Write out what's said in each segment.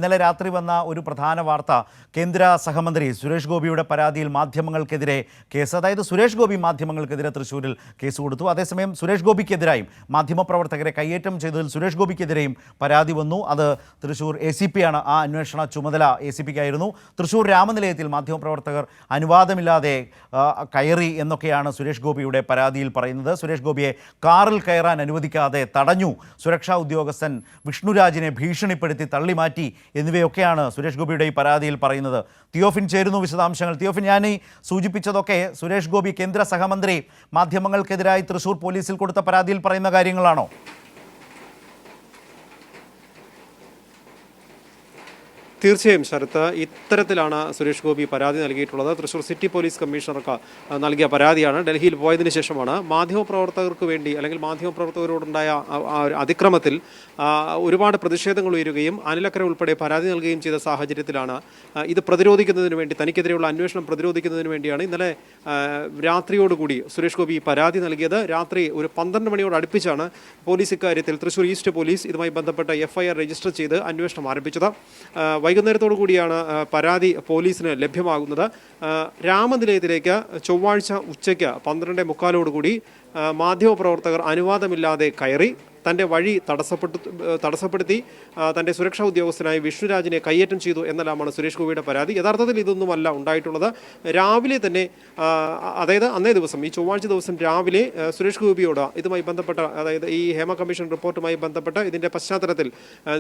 ഇന്നലെ രാത്രി വന്ന ഒരു പ്രധാന വാർത്ത കേന്ദ്ര സഹമന്ത്രി സുരേഷ് ഗോപിയുടെ പരാതിയിൽ മാധ്യമങ്ങൾക്കെതിരെ കേസ്. അതായത് സുരേഷ് ഗോപി മാധ്യമങ്ങൾക്കെതിരെ തൃശ്ശൂരിൽ കേസ് കൊടുത്തു. അതേസമയം സുരേഷ് ഗോപിക്കെതിരായും മാധ്യമപ്രവർത്തകരെ കയ്യേറ്റം ചെയ്തതിൽ സുരേഷ് ഗോപിക്കെതിരെയും പരാതി വന്നു. അത് തൃശ്ശൂർ ACP ആണ്. ആ അന്വേഷണ ചുമതല ACPക്കായിരുന്നു. തൃശ്ശൂർ രാമനിലയത്തിൽ മാധ്യമപ്രവർത്തകർ അനുവാദമില്ലാതെ കയറി എന്നൊക്കെയാണ് സുരേഷ് ഗോപിയുടെ പരാതിയിൽ പറയുന്നത്. സുരേഷ് ഗോപിയെ കാറിൽ കയറാൻ അനുവദിക്കാതെ തടഞ്ഞു, സുരക്ഷാ ഉദ്യോഗസ്ഥൻ വിഷ്ണുരാജിനെ ഭീഷണിപ്പെടുത്തി തള്ളിമാറ്റി എന്നിവയൊക്കെയാണ് സുരേഷ് ഗോപിയുടെ ഈ പരാതിയിൽ പറയുന്നത്. തിയോഫിൻ ചേരുന്നു വിശദാംശങ്ങൾ. തിയോഫിൻ, ഞാൻ ഈ സൂചിപ്പിച്ചതൊക്കെ സുരേഷ് ഗോപി കേന്ദ്ര സഹമന്ത്രി മാധ്യമങ്ങൾക്കെതിരായി തൃശ്ശൂർ പോലീസിൽ കൊടുത്ത പരാതിയിൽ പറയുന്ന കാര്യങ്ങളാണോ? തീർച്ചയായും ശരത്ത്, ഇത്തരത്തിലാണ് സുരേഷ് ഗോപി പരാതി നൽകിയിട്ടുള്ളത്. തൃശ്ശൂർ സിറ്റി പോലീസ് കമ്മീഷണർക്ക് നൽകിയ പരാതിയാണ്. ഡൽഹിയിൽ പോയതിന് ശേഷമാണ് മാധ്യമപ്രവർത്തകർക്ക് വേണ്ടി അല്ലെങ്കിൽ മാധ്യമപ്രവർത്തകരോടുണ്ടായ അതിക്രമത്തിൽ ഒരുപാട് പ്രതിഷേധങ്ങൾ ഉയരുകയും അനിലക്കര ഉൾപ്പെടെ പരാതി നൽകുകയും ചെയ്ത സാഹചര്യത്തിലാണ് ഇത് പ്രതിരോധിക്കുന്നതിന് വേണ്ടി, തനിക്കെതിരെയുള്ള അന്വേഷണം പ്രതിരോധിക്കുന്നതിന് വേണ്ടിയാണ് ഇന്നലെ രാത്രിയോടുകൂടി സുരേഷ് ഗോപി പരാതി നൽകിയത്. രാത്രി ഒരു 12 മണിയോട് അടുപ്പിച്ചാണ് പോലീസ് ഇക്കാര്യത്തിൽ തൃശ്ശൂർ ഈസ്റ്റ് പോലീസ് ഇതുമായി ബന്ധപ്പെട്ട FIR രജിസ്റ്റർ ചെയ്ത് അന്വേഷണം ആരംഭിച്ചത്. വൈകുന്നേരത്തോടു കൂടിയാണ് പരാതി പോലീസിന് ലഭ്യമാകുന്നത്. രാമനിലയത്തിലേക്ക് ചൊവ്വാഴ്ച ഉച്ചയ്ക്ക് 12:45 മാധ്യമപ്രവർത്തകർ അനുവാദമില്ലാതെ കയറി തൻ്റെ വഴി തടസ്സപ്പെടുത്തി തൻ്റെ സുരക്ഷാ ഉദ്യോഗസ്ഥനായ വിഷ്ണുരാജിനെ കയ്യേറ്റം ചെയ്തു എന്നെല്ലാമാണ് സുരേഷ് ഗോപിയുടെ പരാതി. യഥാർത്ഥത്തിൽ ഇതൊന്നുമല്ല ഉണ്ടായിട്ടുള്ളത്. രാവിലെ തന്നെ, അതായത് അന്നേ ദിവസം, ഈ ചൊവ്വാഴ്ച ദിവസം രാവിലെ സുരേഷ് ഗോപിയോട് ഇതുമായി ബന്ധപ്പെട്ട, അതായത് ഈ ഹേമ കമ്മീഷൻ റിപ്പോർട്ടുമായി ബന്ധപ്പെട്ട് ഇതിൻ്റെ പശ്ചാത്തലത്തിൽ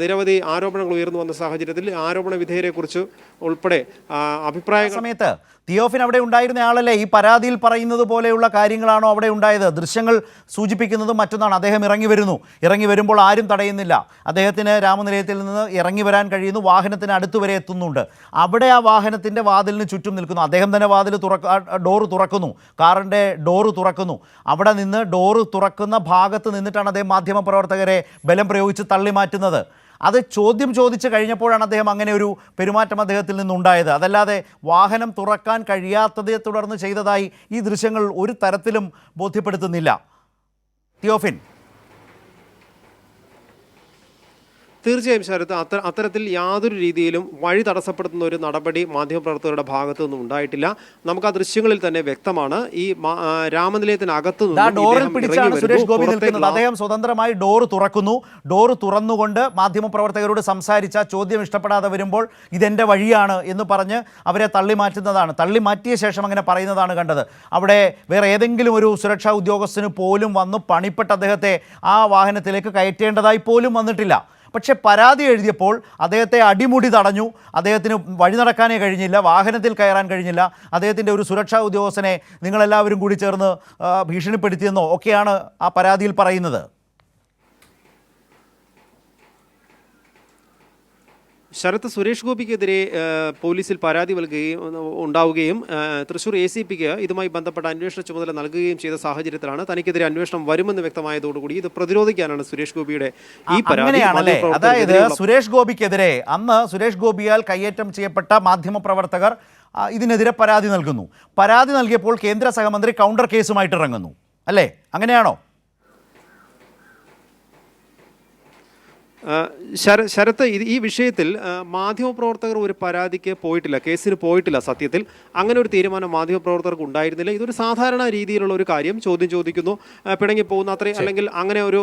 നിരവധി ആരോപണങ്ങൾ ഉയർന്നു വന്ന സാഹചര്യത്തിൽ ആരോപണ വിധേയരെക്കുറിച്ച് ഉൾപ്പെടെ അഭിപ്രായ സമയത്ത് തിയോഫിൻ അവിടെ ഉണ്ടായിരുന്ന ആളല്ലേ? ഈ പരാതിയിൽ പറയുന്നത് പോലെയുള്ള കാര്യങ്ങളാണോ അവിടെ ഉണ്ടായത്? ദൃശ്യങ്ങൾ സൂചിപ്പിക്കുന്നതും മറ്റൊന്നാണ്. അദ്ദേഹം ഇറങ്ങി വരുമ്പോൾ ആരും തടയുന്നില്ല. അദ്ദേഹത്തിന് രാമനിലയത്തിൽ നിന്ന് ഇറങ്ങി വരാൻ കഴിയുന്നു, വാഹനത്തിന് അടുത്ത് വരെ എത്തുന്നുണ്ട്. അവിടെ ആ വാഹനത്തിൻ്റെ വാതിലിന് ചുറ്റും നിൽക്കുന്നു. അദ്ദേഹം തന്നെ ഡോറ് തുറക്കുന്നു, കാറിൻ്റെ ഡോറ് തുറക്കുന്നു. അവിടെ നിന്ന് ഡോറ് തുറക്കുന്ന ഭാഗത്ത് നിന്നിട്ടാണ് അദ്ദേഹം മാധ്യമപ്രവർത്തകരെ ബലം പ്രയോഗിച്ച് തള്ളി മാറ്റുന്നത്. അത് ചോദ്യം ചോദിച്ച് കഴിഞ്ഞപ്പോഴാണ് അദ്ദേഹം അങ്ങനെ ഒരു പെരുമാറ്റം അദ്ദേഹത്തിൽ നിന്നുണ്ടായത്. അതല്ലാതെ വാഹനം തുറക്കാൻ കഴിയാത്തതേ തുടർന്ന് ചെയ്തതായി ഈ ദൃശ്യങ്ങൾ ഒരു തരത്തിലും ബോധ്യപ്പെടുത്തുന്നില്ല. തിയോഫിൻ, തീർച്ചയായും ശരത്ത്, അത്തരത്തിൽ യാതൊരു രീതിയിലും വഴി തടസ്സപ്പെടുത്തുന്ന ഒരു നടപടി മാധ്യമപ്രവർത്തകരുടെ ഭാഗത്തു നിന്നും ഉണ്ടായിട്ടില്ല. നമുക്ക് ആ ദൃശ്യങ്ങളിൽ തന്നെ വ്യക്തമാണ്. ഈ രാമനിലയത്തിനകത്ത് സുരേഷ് ഗോപി നിൽക്കുന്നത്. അദ്ദേഹം സ്വതന്ത്രമായി ഡോറ് തുറക്കുന്നു. ഡോറ് തുറന്നുകൊണ്ട് മാധ്യമപ്രവർത്തകരോട് സംസാരിച്ച, ചോദ്യം ഇഷ്ടപ്പെടാതെ വരുമ്പോൾ ഇതെൻ്റെ വഴിയാണ് എന്ന് പറഞ്ഞ് അവരെ തള്ളി മാറ്റുന്നതാണ്. തള്ളി മാറ്റിയ ശേഷം അങ്ങനെ പറയുന്നതാണ് കണ്ടത്. അവിടെ വേറെ ഏതെങ്കിലും ഒരു സുരക്ഷാ ഉദ്യോഗസ്ഥന് പോലും വന്ന് പണിപ്പെട്ട് അദ്ദേഹത്തെ ആ വാഹനത്തിലേക്ക് കയറ്റേണ്ടതായി പോലും വന്നിട്ടില്ല. പക്ഷേ പരാതി എഴുതിയപ്പോൾ അദ്ദേഹത്തെ അടിമുടി തടഞ്ഞു. അദ്ദേഹത്തിന് വഴി നടക്കാനേ കഴിഞ്ഞില്ല, വാഹനത്തിൽ കയറാൻ കഴിഞ്ഞില്ല. അദ്ദേഹത്തിൻ്റെ ഒരു സുരക്ഷാ ഉദ്യോഗസ്ഥനെ നിങ്ങളെല്ലാവരും കൂടി ചേർന്ന് ഭീഷണിപ്പെടുത്തിയെന്നോ ഒക്കെയാണ് ആ പരാതിയിൽ പറയുന്നത്. ശരത്ത്, സുരേഷ് ഗോപിക്കെതിരെ പോലീസിൽ പരാതി ഉണ്ടാവുകയും തൃശ്ശൂർ ACPക്ക് ഇതുമായി ബന്ധപ്പെട്ട അന്വേഷണ ചുമതല നൽകുകയും ചെയ്ത സാഹചര്യത്തിലാണ് തനിക്കെതിരെ അന്വേഷണം വരുമെന്ന് വ്യക്തമായതോടുകൂടി ഇത് പ്രതിരോധിക്കാനാണ് സുരേഷ് ഗോപിയുടെ ഈ പരാതി. അതായത് സുരേഷ് ഗോപിക്കെതിരെ അന്ന് സുരേഷ് ഗോപിയാൽ കയ്യേറ്റം ചെയ്യപ്പെട്ട മാധ്യമപ്രവർത്തകർ ഇതിനെതിരെ പരാതി നൽകുന്നു. പരാതി നൽകിയപ്പോൾ കേന്ദ്ര സഹമന്ത്രി കൗണ്ടർ കേസുമായിട്ട് ഇറങ്ങുന്നു, അല്ലേ? അങ്ങനെയാണോ? ശരത്ത്, ഈ വിഷയത്തിൽ മാധ്യമപ്രവർത്തകർ ഒരു പരാതിക്ക് പോയിട്ടില്ല, കേസിന് പോയിട്ടില്ല. സത്യത്തിൽ അങ്ങനെ ഒരു തീരുമാനം മാധ്യമപ്രവർത്തകർക്ക് ഉണ്ടായിരുന്നില്ല. ഇതൊരു സാധാരണ രീതിയിലുള്ള ഒരു കാര്യം, ചോദ്യം ചോദിക്കുന്നു, പിണങ്ങി പോകുന്ന അത്രയും, അല്ലെങ്കിൽ അങ്ങനെ ഒരു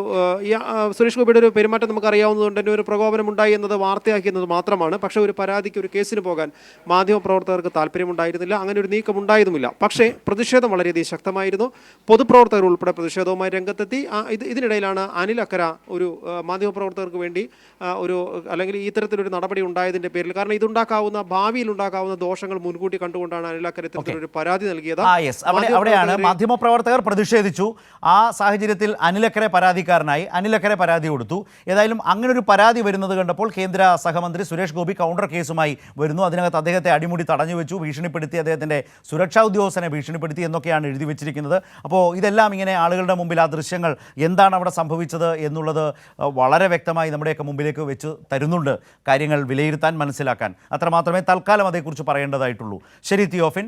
സുരേഷ് ഗോപിയുടെ ഒരു പെരുമാറ്റം നമുക്കറിയാവുന്നതുകൊണ്ട് തന്നെ ഒരു പ്രകോപനം ഉണ്ടായി എന്നത് വാർത്തയാക്കിയെന്നത് മാത്രമാണ്. പക്ഷേ ഒരു പരാതിക്ക്, ഒരു കേസിന് പോകാൻ മാധ്യമപ്രവർത്തകർക്ക് താല്പര്യമുണ്ടായിരുന്നില്ല. അങ്ങനെ ഒരു നീക്കം ഉണ്ടായതുമില്ല. പക്ഷേ പ്രതിഷേധം വളരെയധികം ശക്തമായിരുന്നു. പൊതുപ്രവർത്തകർ ഉൾപ്പെടെ പ്രതിഷേധവുമായി രംഗത്തെത്തി. ഇതിനിടയിലാണ് അനിലക്കര ഒരു മാധ്യമപ്രവർത്തകർക്ക് വേണ്ടി അല്ലെങ്കിൽ ഇത്തരത്തിലൊരു നടപടി ഉണ്ടായതിന്റെ പേരിൽ, കാരണം ഇതുണ്ടാക്കാവുന്ന, ഭാവിയിൽ ഉണ്ടാക്കാവുന്ന ദോഷങ്ങൾ മുൻകൂട്ടി കണ്ടുകൊണ്ടാണ് അനിലക്കര ഇത്തരത്തിലൊരു പരാതി നൽകിയത്. അവിടെയാണ് മാധ്യമപ്രവർത്തകർ പ്രതിഷേധിച്ചു. ആ സാഹചര്യത്തിൽ അനിലക്കര പരാതിക്കാരനായി, അനിലക്കര പരാതി കൊടുത്തു. ഏതായാലും അങ്ങനെ ഒരു പരാതി വരുന്നത് കണ്ടപ്പോൾ കേന്ദ്ര സഹമന്ത്രി സുരേഷ് ഗോപി കൗണ്ടർ കേസുമായി വരുന്നു. അതിനകത്ത് അദ്ദേഹത്തെ അടിമുടി തടഞ്ഞു വെച്ചു, ഭീഷണിപ്പെടുത്തി, അദ്ദേഹത്തിൻ്റെ സുരക്ഷാ ഉദ്യോഗസ്ഥനെ ഭീഷണിപ്പെടുത്തി എന്നൊക്കെയാണ് എഴുതി വെച്ചിരിക്കുന്നത്. അപ്പോൾ ഇതെല്ലാം ഇങ്ങനെ ആളുകളുടെ മുമ്പിൽ ആ ദൃശ്യങ്ങൾ എന്താണ് അവിടെ സംഭവിച്ചത് എന്നുള്ളത് വളരെ വ്യക്തമായി നമ്മുടെയൊക്കെ മുമ്പിലേക്ക് വെച്ച് തരുന്നുണ്ട്. കാര്യങ്ങൾ വിലയിരുത്താൻ, മനസ്സിലാക്കാൻ. അത്രമാത്രമേ തൽക്കാലം അതേക്കുറിച്ച് പറയേണ്ടതായിട്ടുള്ളൂ. ശരി തിയോഫിൻ.